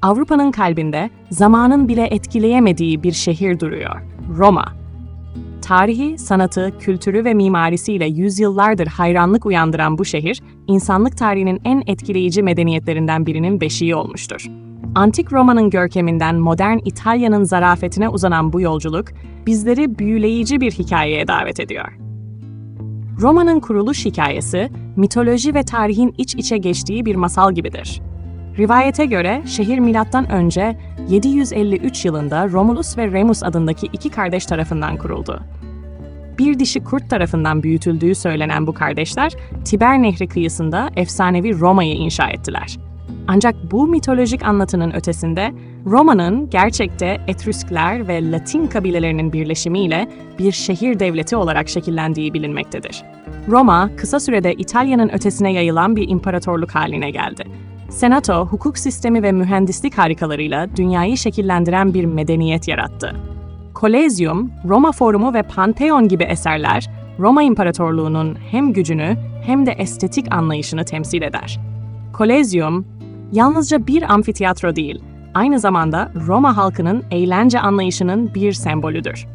Avrupa'nın kalbinde zamanın bile etkileyemediği bir şehir duruyor. Roma. Tarihi, sanatı, kültürü ve mimarisiyle yüzyıllardır hayranlık uyandıran bu şehir, insanlık tarihinin en etkileyici medeniyetlerinden birinin beşiği olmuştur. Antik Roma'nın görkeminden modern İtalya'nın zarafetine uzanan bu yolculuk, bizleri büyüleyici bir hikayeye davet ediyor. Roma'nın kuruluş hikayesi, mitoloji ve tarihin iç içe geçtiği bir masal gibidir. Rivayete göre şehir M.Ö. 753 yılında Romulus ve Remus adındaki iki kardeş tarafından kuruldu. Bir dişi kurt tarafından büyütüldüğü söylenen bu kardeşler, Tiber Nehri kıyısında efsanevi Roma'yı inşa ettiler. Ancak bu mitolojik anlatının ötesinde, Roma'nın gerçekte Etrüskler ve Latin kabilelerinin birleşimiyle bir şehir devleti olarak şekillendiği bilinmektedir. Roma, kısa sürede İtalya'nın ötesine yayılan bir imparatorluk haline geldi. Senato, hukuk sistemi ve mühendislik harikalarıyla dünyayı şekillendiren bir medeniyet yarattı. Kolezyum, Roma Forumu ve Pantheon gibi eserler, Roma İmparatorluğu'nun hem gücünü hem de estetik anlayışını temsil eder. Kolezyum, yalnızca bir amfiteyatro değil, aynı zamanda Roma halkının eğlence anlayışının bir sembolüdür.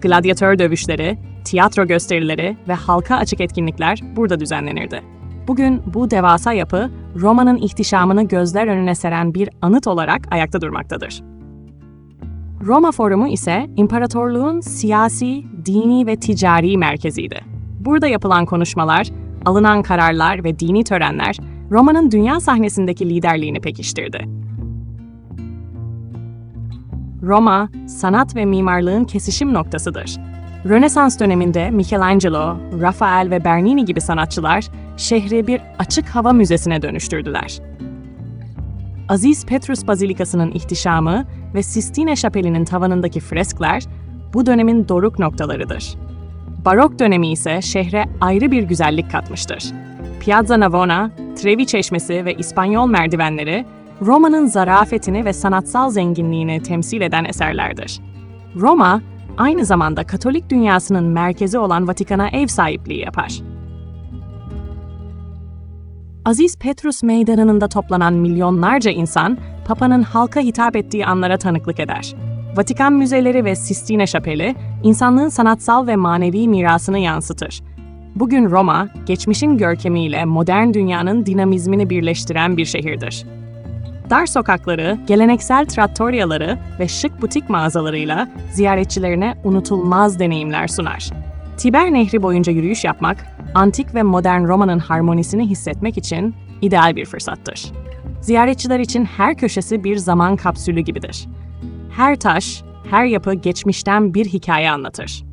Gladyatör dövüşleri, tiyatro gösterileri ve halka açık etkinlikler burada düzenlenirdi. Bugün bu devasa yapı, Roma'nın ihtişamını gözler önüne seren bir anıt olarak ayakta durmaktadır. Roma Forumu ise imparatorluğun siyasi, dini ve ticari merkeziydi. Burada yapılan konuşmalar, alınan kararlar ve dini törenler, Roma'nın dünya sahnesindeki liderliğini pekiştirdi. Roma, sanat ve mimarlığın kesişim noktasıdır. Rönesans döneminde Michelangelo, Rafael ve Bernini gibi sanatçılar şehri bir açık hava müzesine dönüştürdüler. Aziz Petrus Bazilikası'nın ihtişamı ve Sistine Şapeli'nin tavanındaki freskler bu dönemin doruk noktalarıdır. Barok dönemi ise şehre ayrı bir güzellik katmıştır. Piazza Navona, Trevi Çeşmesi ve İspanyol merdivenleri Roma'nın zarafetini ve sanatsal zenginliğini temsil eden eserlerdir. Roma, aynı zamanda Katolik dünyasının merkezi olan Vatikan'a ev sahipliği yapar. Aziz Petrus Meydanı'nda toplanan milyonlarca insan, Papa'nın halka hitap ettiği anlara tanıklık eder. Vatikan müzeleri ve Sistine Şapeli, insanlığın sanatsal ve manevi mirasını yansıtır. Bugün Roma, geçmişin görkemiyle modern dünyanın dinamizmini birleştiren bir şehirdir. Dar sokakları, geleneksel trattoriaları ve şık butik mağazalarıyla ziyaretçilerine unutulmaz deneyimler sunar. Tiber Nehri boyunca yürüyüş yapmak, antik ve modern Roma'nın harmonisini hissetmek için ideal bir fırsattır. Ziyaretçiler için her köşesi bir zaman kapsülü gibidir. Her taş, her yapı geçmişten bir hikaye anlatır.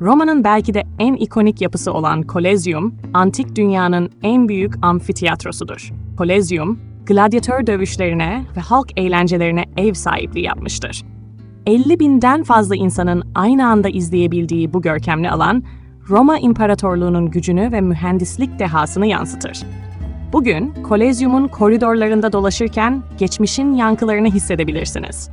Roma'nın belki de en ikonik yapısı olan Kolezyum, antik dünyanın en büyük amfiteyatrosudur. Kolezyum, gladyatör dövüşlerine ve halk eğlencelerine ev sahipliği yapmıştır. 50.000'den fazla insanın aynı anda izleyebildiği bu görkemli alan, Roma İmparatorluğu'nun gücünü ve mühendislik dehasını yansıtır. Bugün, Kolezyum'un koridorlarında dolaşırken geçmişin yankılarını hissedebilirsiniz.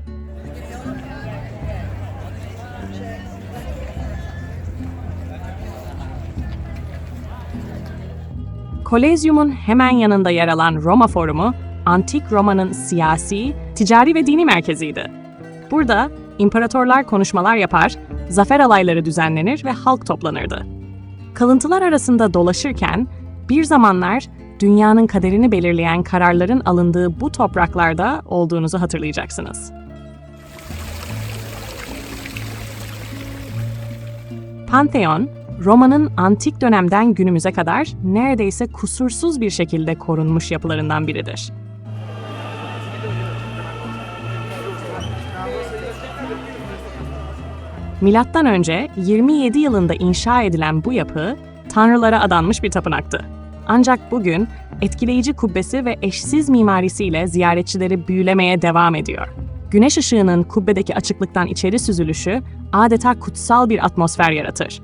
Kolezyum'un hemen yanında yer alan Roma Forumu, Antik Roma'nın siyasi, ticari ve dini merkeziydi. Burada imparatorlar konuşmalar yapar, zafer alayları düzenlenir ve halk toplanırdı. Kalıntılar arasında dolaşırken, bir zamanlar dünyanın kaderini belirleyen kararların alındığı bu topraklarda olduğunuzu hatırlayacaksınız. Pantheon, Roma'nın antik dönemden günümüze kadar neredeyse kusursuz bir şekilde korunmuş yapılarından biridir. Milattan önce 27 yılında inşa edilen bu yapı, tanrılara adanmış bir tapınaktı. Ancak bugün etkileyici kubbesi ve eşsiz mimarisiyle ziyaretçileri büyülemeye devam ediyor. Güneş ışığının kubbedeki açıklıktan içeri süzülüşü adeta kutsal bir atmosfer yaratır.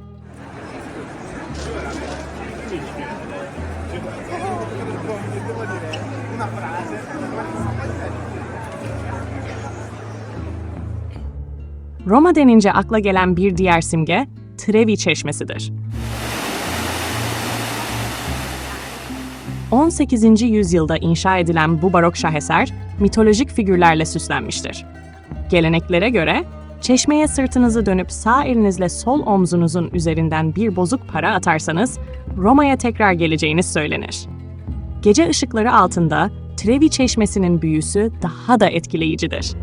Roma denince akla gelen bir diğer simge Trevi Çeşmesi'dir. 18. yüzyılda inşa edilen bu barok şaheser, mitolojik figürlerle süslenmiştir. Geleneklere göre, çeşmeye sırtınızı dönüp sağ elinizle sol omzunuzun üzerinden bir bozuk para atarsanız, Roma'ya tekrar geleceğiniz söylenir. Gece ışıkları altında Trevi Çeşmesi'nin büyüsü daha da etkileyicidir.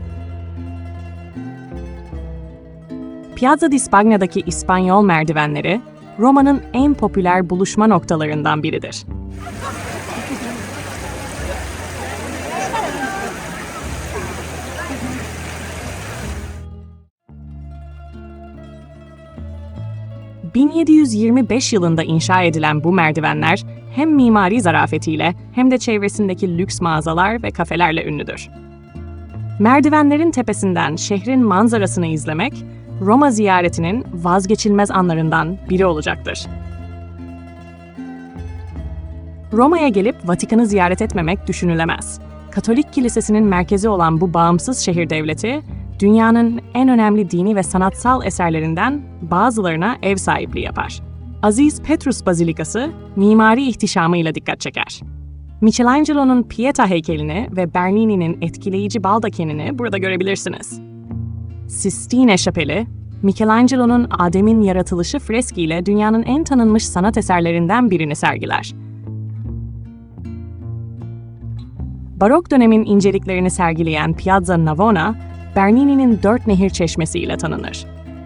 Piazza di Spagna'daki İspanyol merdivenleri, Roma'nın en popüler buluşma noktalarından biridir. ...1725 yılında inşa edilen bu merdivenler hem mimari zarafetiyle hem de çevresindeki lüks mağazalar ve kafelerle ünlüdür. Merdivenlerin tepesinden şehrin manzarasını izlemek, Roma ziyaretinin vazgeçilmez anlarından biri olacaktır. Roma'ya gelip Vatikan'ı ziyaret etmemek düşünülemez. Katolik Kilisesi'nin merkezi olan bu bağımsız şehir devleti, dünyanın en önemli dini ve sanatsal eserlerinden bazılarına ev sahipliği yapar. Aziz Petrus Bazilikası, mimari ihtişamıyla dikkat çeker. Michelangelo'nun Pieta heykelini ve Bernini'nin etkileyici baldakenini burada görebilirsiniz. Sistine Şapeli, Michelangelo'nun Adem'in yaratılışı freskiyle dünyanın en tanınmış sanat eserlerinden birini sergiler. Barok dönemin inceliklerini sergileyen Piazza Navona, Bernini'nin dört nehir çeşmesi ile tanınır.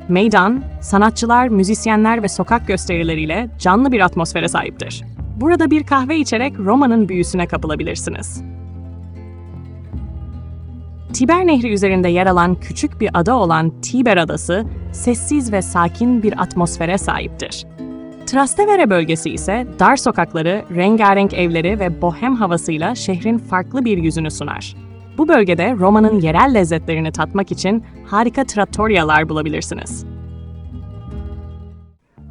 Meydan, sanatçılar, müzisyenler ve sokak gösterileriyle canlı bir atmosfere sahiptir. Burada bir kahve içerek Roma'nın büyüsüne kapılabilirsiniz. Tiber Nehri üzerinde yer alan küçük bir ada olan Tiber Adası, sessiz ve sakin bir atmosfere sahiptir. Trastevere bölgesi ise dar sokakları, rengarenk evleri ve bohem havasıyla şehrin farklı bir yüzünü sunar. Bu bölgede Roma'nın yerel lezzetlerini tatmak için harika trattorialar bulabilirsiniz.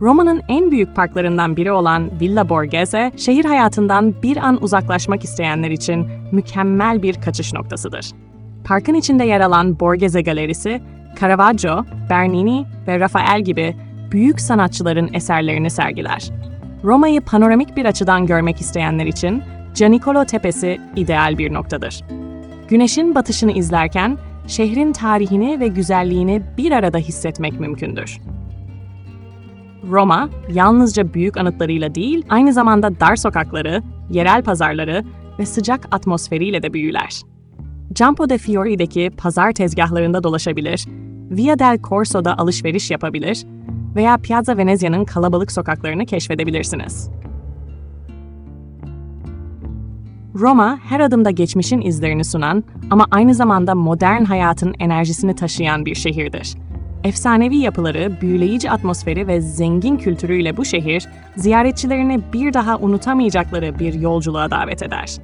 Roma'nın en büyük parklarından biri olan Villa Borghese, şehir hayatından bir an uzaklaşmak isteyenler için mükemmel bir kaçış noktasıdır. Parkın içinde yer alan Borghese Galerisi, Caravaggio, Bernini ve Rafael gibi büyük sanatçıların eserlerini sergiler. Roma'yı panoramik bir açıdan görmek isteyenler için Gianicolo Tepesi ideal bir noktadır. Güneşin batışını izlerken şehrin tarihini ve güzelliğini bir arada hissetmek mümkündür. Roma, yalnızca büyük anıtlarıyla değil, aynı zamanda dar sokakları, yerel pazarları ve sıcak atmosferiyle de büyüler. Campo de Fiori'deki pazar tezgahlarında dolaşabilir, Via del Corso'da alışveriş yapabilir veya Piazza Venezia'nın kalabalık sokaklarını keşfedebilirsiniz. Roma, her adımda geçmişin izlerini sunan ama aynı zamanda modern hayatın enerjisini taşıyan bir şehirdir. Efsanevi yapıları, büyüleyici atmosferi ve zengin kültürüyle bu şehir, ziyaretçilerini bir daha unutamayacakları bir yolculuğa davet eder.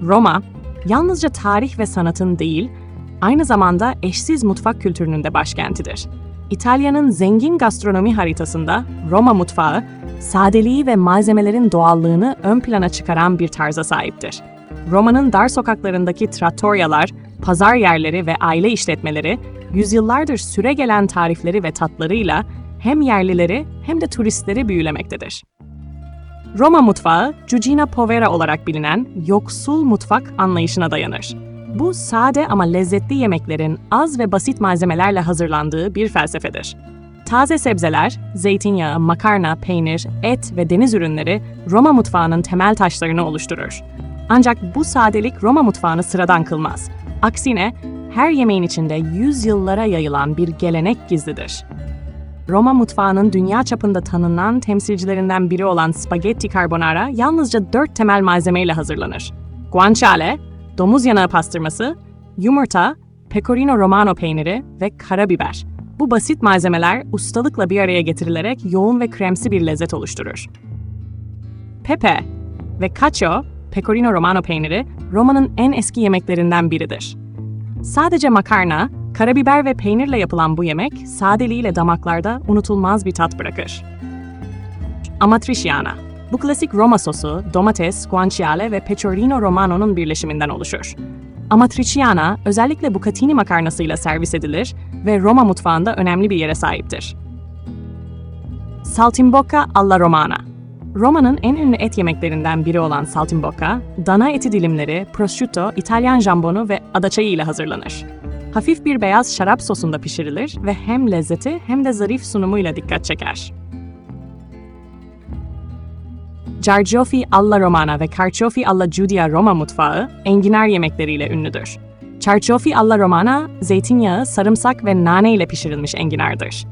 Roma, yalnızca tarih ve sanatın değil, aynı zamanda eşsiz mutfak kültürünün de başkentidir. İtalya'nın zengin gastronomi haritasında Roma mutfağı, sadeliği ve malzemelerin doğallığını ön plana çıkaran bir tarza sahiptir. Roma'nın dar sokaklarındaki trattorialar, pazar yerleri ve aile işletmeleri, yüzyıllardır süregelen tarifleri ve tatlarıyla hem yerlileri hem de turistleri büyülemektedir. Roma mutfağı, Cucina Povera olarak bilinen yoksul mutfak anlayışına dayanır. Bu sade ama lezzetli yemeklerin az ve basit malzemelerle hazırlandığı bir felsefedir. Taze sebzeler, zeytinyağı, makarna, peynir, et ve deniz ürünleri Roma mutfağının temel taşlarını oluşturur. Ancak bu sadelik Roma mutfağını sıradan kılmaz. Aksine her yemeğin içinde yüzyıllara yayılan bir gelenek gizlidir. Roma mutfağının dünya çapında tanınan temsilcilerinden biri olan spaghetti carbonara yalnızca 4 temel malzemeyle hazırlanır. Guanciale, domuz yanağı pastırması, yumurta, pecorino romano peyniri ve karabiber. Bu basit malzemeler ustalıkla bir araya getirilerek yoğun ve kremsi bir lezzet oluşturur. Pepe ve cacio, pecorino romano peyniri, Roma'nın en eski yemeklerinden biridir. Sadece makarna, karabiber ve peynirle yapılan bu yemek, sadeliğiyle damaklarda unutulmaz bir tat bırakır. Amatriciana. Bu klasik Roma sosu, domates, guanciale ve pecorino romano'nun birleşiminden oluşur. Amatriciana özellikle bucatini makarnasıyla servis edilir ve Roma mutfağında önemli bir yere sahiptir. Saltimbocca alla Romana. Roma'nın en ünlü et yemeklerinden biri olan saltimbocca, dana eti dilimleri, prosciutto, İtalyan jambonu ve adaçayı ile hazırlanır. Hafif bir beyaz şarap sosunda pişirilir ve hem lezzeti hem de zarif sunumuyla dikkat çeker. Carciofi alla Romana ve Carciofi alla Giudia Roma mutfağı enginar yemekleriyle ünlüdür. Carciofi alla Romana, zeytinyağı, sarımsak ve nane ile pişirilmiş enginardır.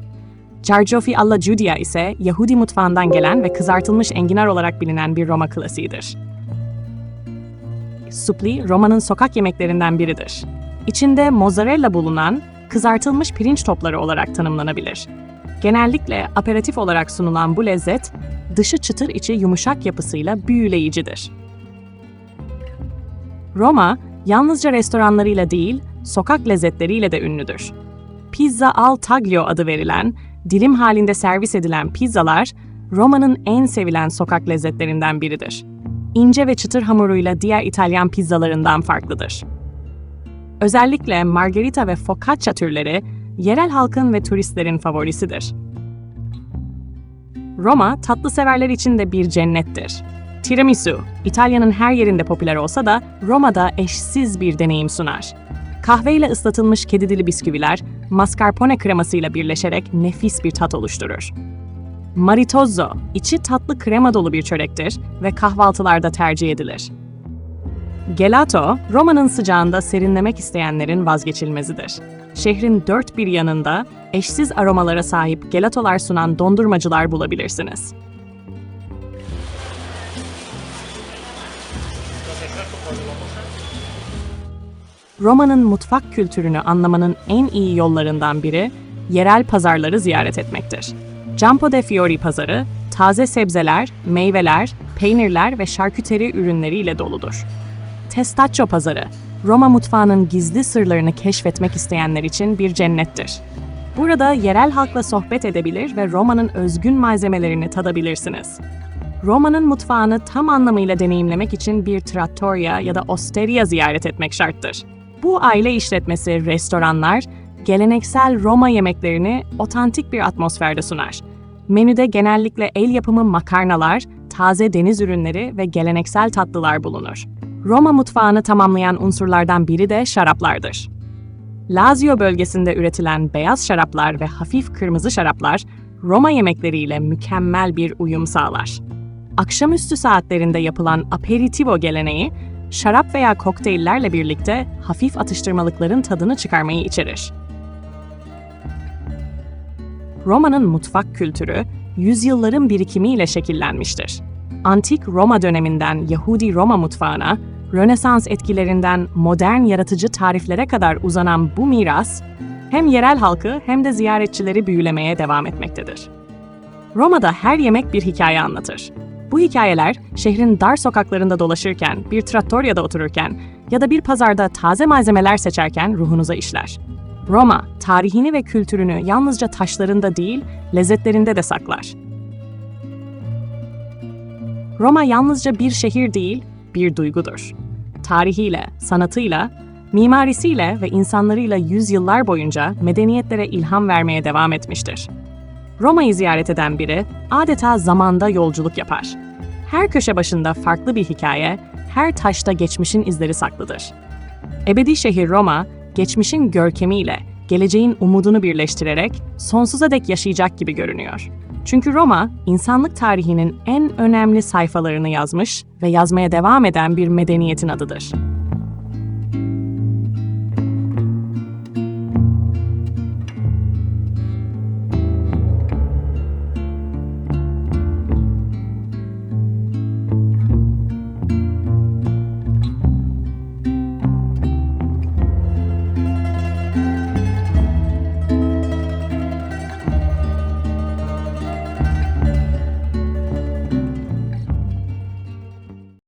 Carciofi alla Giudia ise Yahudi mutfağından gelen ve kızartılmış enginar olarak bilinen bir Roma klasiğidir. Supli, Roma'nın sokak yemeklerinden biridir. İçinde mozzarella bulunan kızartılmış pirinç topları olarak tanımlanabilir. Genellikle aperatif olarak sunulan bu lezzet, dışı çıtır içi yumuşak yapısıyla büyüleyicidir. Roma, yalnızca restoranlarıyla değil, sokak lezzetleriyle de ünlüdür. Pizza al taglio adı verilen, dilim halinde servis edilen pizzalar, Roma'nın en sevilen sokak lezzetlerinden biridir. İnce ve çıtır hamuruyla diğer İtalyan pizzalarından farklıdır. Özellikle margherita ve focaccia türleri, yerel halkın ve turistlerin favorisidir. Roma, tatlı severler için de bir cennettir. Tiramisu, İtalya'nın her yerinde popüler olsa da Roma'da eşsiz bir deneyim sunar. Kahveyle ıslatılmış kedi dili bisküviler, mascarpone kremasıyla birleşerek nefis bir tat oluşturur. Maritozzo, içi tatlı krema dolu bir çörektir ve kahvaltılarda tercih edilir. Gelato, Roma'nın sıcağında serinlemek isteyenlerin vazgeçilmezidir. Şehrin dört bir yanında eşsiz aromalara sahip gelatolar sunan dondurmacılar bulabilirsiniz. Roma'nın mutfak kültürünü anlamanın en iyi yollarından biri, yerel pazarları ziyaret etmektir. Campo de Fiori pazarı, taze sebzeler, meyveler, peynirler ve şarküteri ürünleriyle doludur. Testaccio pazarı, Roma mutfağının gizli sırlarını keşfetmek isteyenler için bir cennettir. Burada yerel halkla sohbet edebilir ve Roma'nın özgün malzemelerini tadabilirsiniz. Roma'nın mutfağını tam anlamıyla deneyimlemek için bir trattoria ya da osteria ziyaret etmek şarttır. Bu aile işletmesi restoranlar, geleneksel Roma yemeklerini otantik bir atmosferde sunar. Menüde genellikle el yapımı makarnalar, taze deniz ürünleri ve geleneksel tatlılar bulunur. Roma mutfağını tamamlayan unsurlardan biri de şaraplardır. Lazio bölgesinde üretilen beyaz şaraplar ve hafif kırmızı şaraplar, Roma yemekleriyle mükemmel bir uyum sağlar. Akşamüstü saatlerinde yapılan aperitivo geleneği, şarap veya kokteyllerle birlikte hafif atıştırmalıkların tadını çıkarmayı içerir. Roma'nın mutfak kültürü, yüzyılların birikimiyle şekillenmiştir. Antik Roma döneminden Yahudi Roma mutfağına, Rönesans etkilerinden modern yaratıcı tariflere kadar uzanan bu miras, hem yerel halkı hem de ziyaretçileri büyülemeye devam etmektedir. Roma'da her yemek bir hikaye anlatır. Bu hikayeler, şehrin dar sokaklarında dolaşırken, bir trattoria'da otururken ya da bir pazarda taze malzemeler seçerken ruhunuza işler. Roma, tarihini ve kültürünü yalnızca taşlarında değil, lezzetlerinde de saklar. Roma yalnızca bir şehir değil, bir duygudur. Tarihiyle, sanatıyla, mimarisiyle ve insanlarıyla yüzyıllar boyunca medeniyetlere ilham vermeye devam etmiştir. Roma'yı ziyaret eden biri adeta zamanda yolculuk yapar. Her köşe başında farklı bir hikaye, her taşta geçmişin izleri saklıdır. Ebedi şehir Roma, geçmişin görkemiyle geleceğin umudunu birleştirerek sonsuza dek yaşayacak gibi görünüyor. Çünkü Roma, insanlık tarihinin en önemli sayfalarını yazmış ve yazmaya devam eden bir medeniyetin adıdır.